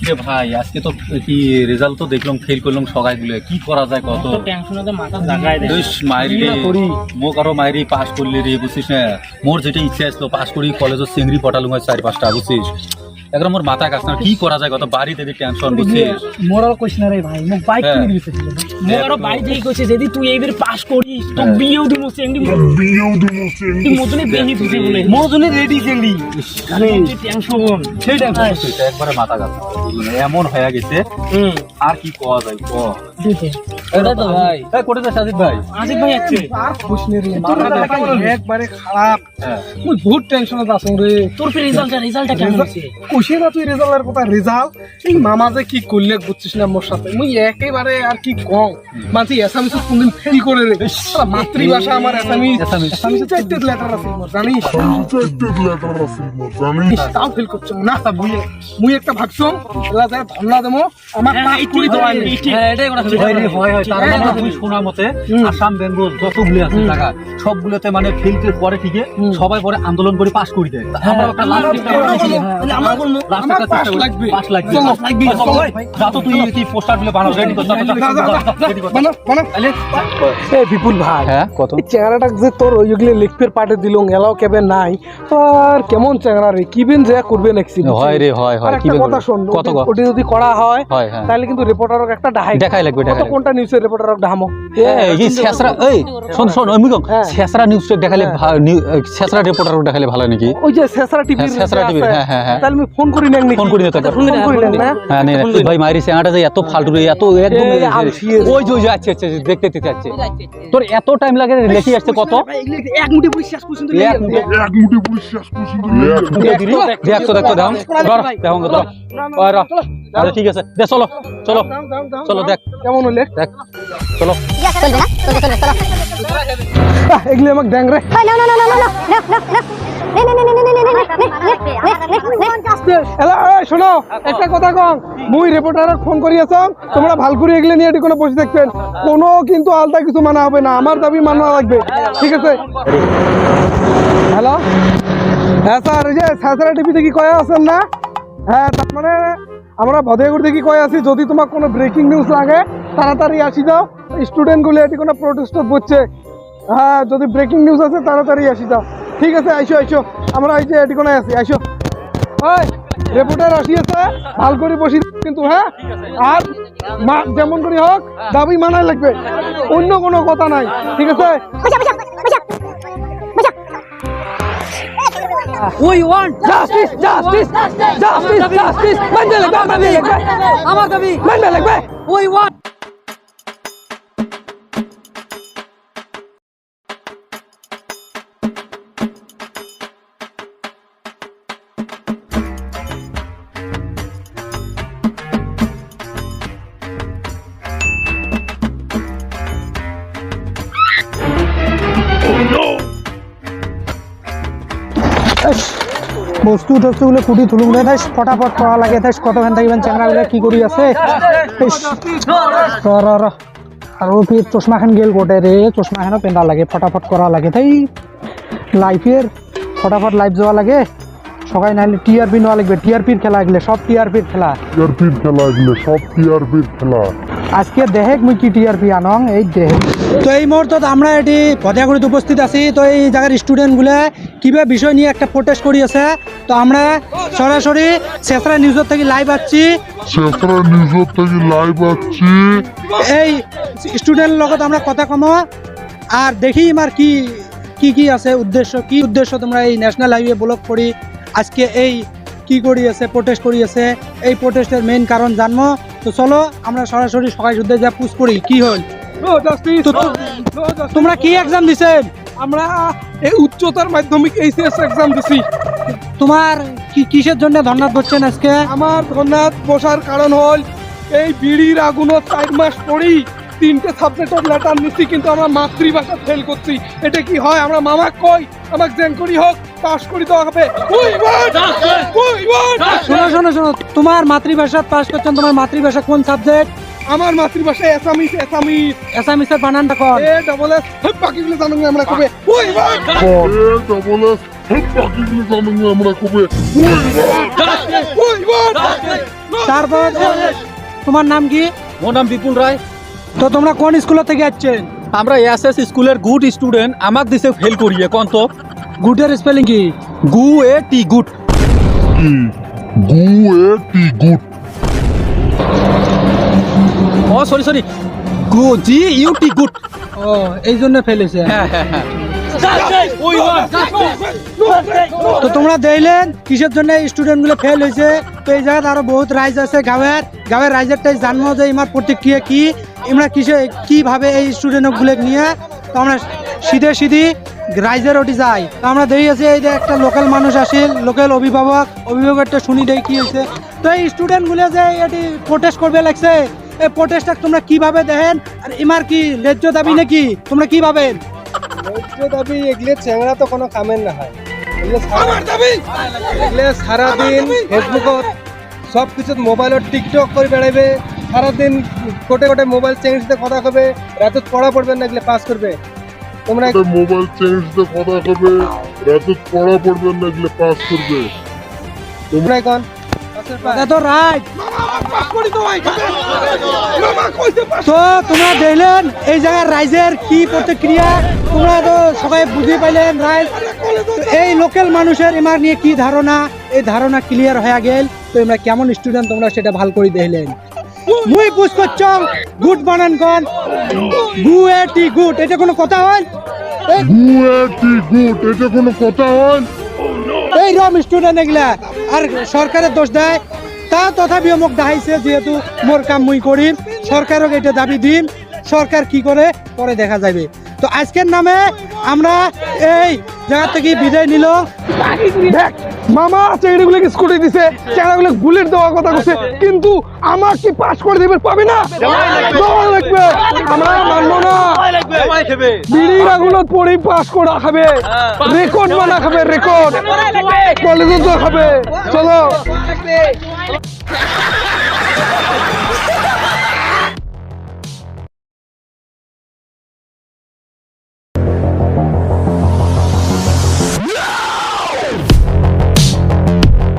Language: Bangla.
রে ভাই আজকে তো কি রেজাল্ট তো দেখলাম ফেল করলাম সবাইগুলো কি করা যায় কত টেনশনে মাথা জাগায় দেয় মাইরি মোক আরো মাইরি পাস করলি রে বুঝছিস না মোর যেটা ইচ্ছা আসলো পাস করি কলেজের চিংড়ি পটালুম 4-5টা বুঝছিস একদম মোর মাথা কাজ না কি করা যায় কত বাড়িতে টেনশন বুঝছিস মোরাল কইছ না রে ভাই মোক বাইক কিনে দিতে মোর বাড়ি থেকে কইছে যদি তুই এইবার পাস করিস তো বিয়েও দিমু চিংড়ি তুই মজনে বেহি দিতে বলে মজনে রেডি চিংড়ি আরে টেনশন সেই টেনশন একবারে মাথা কাজ এমন হয়ে গেছে আর কি করা যায় ক এটা তো ভাই এই কোটে যা সাজিদ ভাই আজিব ভাই আছে আর খুশ নে রে একবারে খারাপ মুই বহুত টেনশনে আছো রে তোর ফের রেজাল্টটা কেমন হইছে কইছে না তুই রেজাল্টের কথা রেজাল্ট এই মামা যে কি করলে বুঝছিস না মোর সাথে মুই একেবারে আর কি কম মাঝে এসামিস কোনদিন ফেল করে রে মাতৃভাষা আমার এসামিস চারটে লেটার আছে মোর জানিস তাও ফেল করছ না মুই একটা ভাবছম এলা যায় ধন্না দেমো আমার পাস করি তো হ্যাঁ এটাই কথা হয় তার মানে তুই শোনা মতে আসাম বেঙ্গল যতগুলো আছে জায়গা সবগুলোতে মানে ফেলতে পরে ঠিক সবাই পরে আন্দোলন করে পাস করে দেয় আমরা একটা লাস্ট পাস লাগবে যত তুই কি পোস্টার গুলো বানাও রেডি কর এ বিপুল ভাই হ্যাঁ কত চেহারাটা যে তোর ওইগুলো লিখপের পাটে দিলং এলাও কেবে নাই আর কেমন চেহারা রে কি বেন যে করবে নেক্সট হয় রে হয় কি কথা শুন কত ওটি যদি করা হয় তাহলে কিন্তু রিপোর্টারক একটা দেখাই লাগবে কোনটা নিউজের রিপোর্টারক দেখামো এই ছেসরা এই শুন ওই মুগম ছেসরা নিউজটা দেখালে ছেসরা রিপোর্টারক দেখালে ভালো নাকি ওই যে ছেসরা টিভি হ্যাঁ তাহলে আমি ফোন করি না ফোন করি না তো ফোন করি না হ্যাঁ নে ভাই মাইরি চেহারাটা যে এত ফালতু রে এত একদম ওই যে আচ্ছা দেখতে যাচ্ছে তোর এত টাইম লাগে লেখি আসছে কত এক মুঠি পুরি শেষ পর্যন্ত দেখো দাও আচ্ছা ঠিক আছে দে চলো দেখ কেমন হলে দেখ চলো এগুলি আমাকে দেখ রে শোনো একটা কথা কম মুই রিপোর্টারক ফোন করিয়াছ তোমরা ভাল করে এগুলো নিয়ে কোনো বসে থাকবেন কোনো কিন্তু আলাদা কিছু মানা হবে না আমার দাবি মানা লাগবে ঠিক আছে হ্যালো হ্যাঁ স্যার এই যে ছেসরা টিভিতে কি কয়ে আছেন না হ্যাঁ তার মানে আমরা ভদেগুড় থেকে কয়ে আছি যদি তোমার কোনো ব্রেকিং নিউজ লাগে তাড়াতাড়ি আসি যাও স্টুডেন্টগুলো এটি কোনো প্রোটেস্ট করছে হ্যাঁ যদি ব্রেকিং নিউজ আছে তাড়াতাড়ি আসি যাও ঠিক আছে আইসো আমরা এই যে এটি কোনো আছি আইসো ওই রিপোর্টার আসিয়েছে ভাল করে বসি কিন্তু হ্যাঁ আর যেমন করে হোক দাবি মানাই লাগবে অন্য কোনো কথা নাই ঠিক আছে We want justice. আমার দাবি মানবে লাগবে We want বস্তুগুলো কুটি তুলুম রে তাই ফটাফট করা লাগে তাই কতক্ষণ থাকবেন চ্যাংরাগুলো কি করি আছে আর ও ফির চশমাখান গেল গোটে রে চশমাখানও পেন্দা লাগে ফটাফট করা লাগে তাই লাইফের ফটাফট লাইফ যাওয়া লাগে সবাই নাইলে টিআরপি নেওয়া লাগবে টিআরপির খেলা এগুলো সব টিআরপির খেলা আজকে দেহেক মুই কি টিআরপি আনং এই দেহেক তো এই মুহূর্তে আমরা এটি পদাগুড়িতে উপস্থিত আছি তো এই জায়গার স্টুডেন্টগুলো কিভাবে বিষয় নিয়ে একটা প্রোটেস্ট করি আছে তো আমরা সরাসরি ছেসরা নিউজের থেকে লাইভ আসছি এই স্টুডেন্ট লগত আমরা কথা কমো আর দেখি আমার কি আছে উদ্দেশ্য তোমরা এই ন্যাশনাল হাইওয়ে ব্লক করি আজকে এই কি করি আছে প্রোটেস্ট করি আছে এই প্রোটেস্টের মেইন কারণ জানবো তো চলো আমরা সরাসরি সবাই যুদ্ধে যা পুশ করি কি হল তোমরা কি এক্সাম দিছেন আমরা এই উচ্চতর মাধ্যমিক এইচএস এক্সাম দিছি তোমার কিসের জন্য ধন্যবাদ করছেন আজকে আমার ধন্যবাদ বসার কারণ হল এই বিড়ির আগুনও 4 মাস পরেই 3টে সাবজেক্টের লেটার নিচ্ছি কিন্তু আমরা মাতৃভাষা ফেল করছি এটা কি হয় আমরা মামা কই আমাকে জেন করি হোক পাস করি দেওয়া হবে শোনো তোমার মাতৃভাষা পাস করছেন তোমার মাতৃভাষা কোন সাবজেক্ট আমার মাতৃভাষা এসামিসের বানানটা কোন এ ডবল এস বাকিগুলো জানুন আমরা কবে তারপর তোমার নাম কি? মোর নাম বিপুল রায়। তো তোমরা কোন স্কুল থেকে যাচ্ছেন? আমরা এসএস স্কুলের গুড স্টুডেন্ট, আমাক দিছে ফেল করিয়ে কোন তো গুডের স্পেলিং কি? গু এ টি গুড। ও সরি গু জি ইউ টি গুড। ও এই জন্য ফেলেছে। হ্যাঁ হ্যাঁ হ্যাঁ। তো তোমরা দেখলেন কিসের জন্য স্টুডেন্ট গুলো ফেল হয়েছে। তো এই জায়গায় আরো বহুত রাইজ আছে গাঁয়ের রাইজেরটাই জানবো যে আমার প্রতিক্রিয়া কি, আমরা কিভাবে এই স্টুডেন্ট গুলো নিয়ে তো আমরা সিধে রাইজের ওটি যাই। তো আমরা দেখি আছি এই যে একটা লোকাল মানুষ আসিল, লোকাল অভিভাবকটা শুনি দেয় কি হয়েছে। তো এই স্টুডেন্ট গুলো যে এটি প্রোটেস্ট করবে লাগছে, এই প্রোটেস্টটা তোমরা কিভাবে দেখেন আর ইমার কি ন্যায্য দাবি নাকি তোমরা কি ভাবেন? দাবি এগুলো চ্যাংড়া তো কোনো কামের না হয়। এগুলো সারাদিন ফেসবুকত সব কিছু মোবাইলত টিকটক করে বেড়াইবে, সারাদিন কোটে মোবাইল চেঞ্জতে কথা কবে, রাতে পড়া পড়বে না, এগুলো পাস করবে। তোমরা মোবাইল চেঞ্জতে কথা কবে, রাতে পড়া পড়বে না, এগুলো পাস করবে। তোমরা এখন কথা তো রাইট। তো তোমরা দেখলেন এই জায়গার রাইজের কি প্রতিক্রিয়া, তোমরা তো সবাই বুঝে পাইলেন রাইজ এই লোকাল মানুষের এমার নিয়ে কি ধারণা, এই ধারণা ক্লিয়ার হয়ে গেল। তো আমরা কেমন স্টুডেন্ট তোমরা সেটা ভালো করে দেখলেন। মুই পুষ করছ গুড বানান কন গু এ টি গুড, এটা কোনো কথা হয়? এটা কোনো কথা হয়? এই রম স্টুডেন্ট এগুলা আর সরকারের দোষ দেয়। তা তথাপিও মোক দেখাইছে, যেহেতু মোর কাম মুই করিম, সরকারও এটা দাবি দিন, সরকার কি করে পরে দেখা যাবে। তো আজকের নামে আমরা এই জায়গা থেকে বিদায় নিল। দেখ মামা চেংড়িগুলোকে স্কুটি দিছে, চেংড়াগুলো বুলেট দেওয়ার কথা কইছে, কিন্তু আমার কি পাস করে দেবে পাবে না, দেওয়া লাগবে। আমরা মানবো না, বিড়িরাগুলো পড়ে পাস করা খাবে, রেকর্ড বানা খাবে, রেকর্ড কলেজে তো খাবে। চলো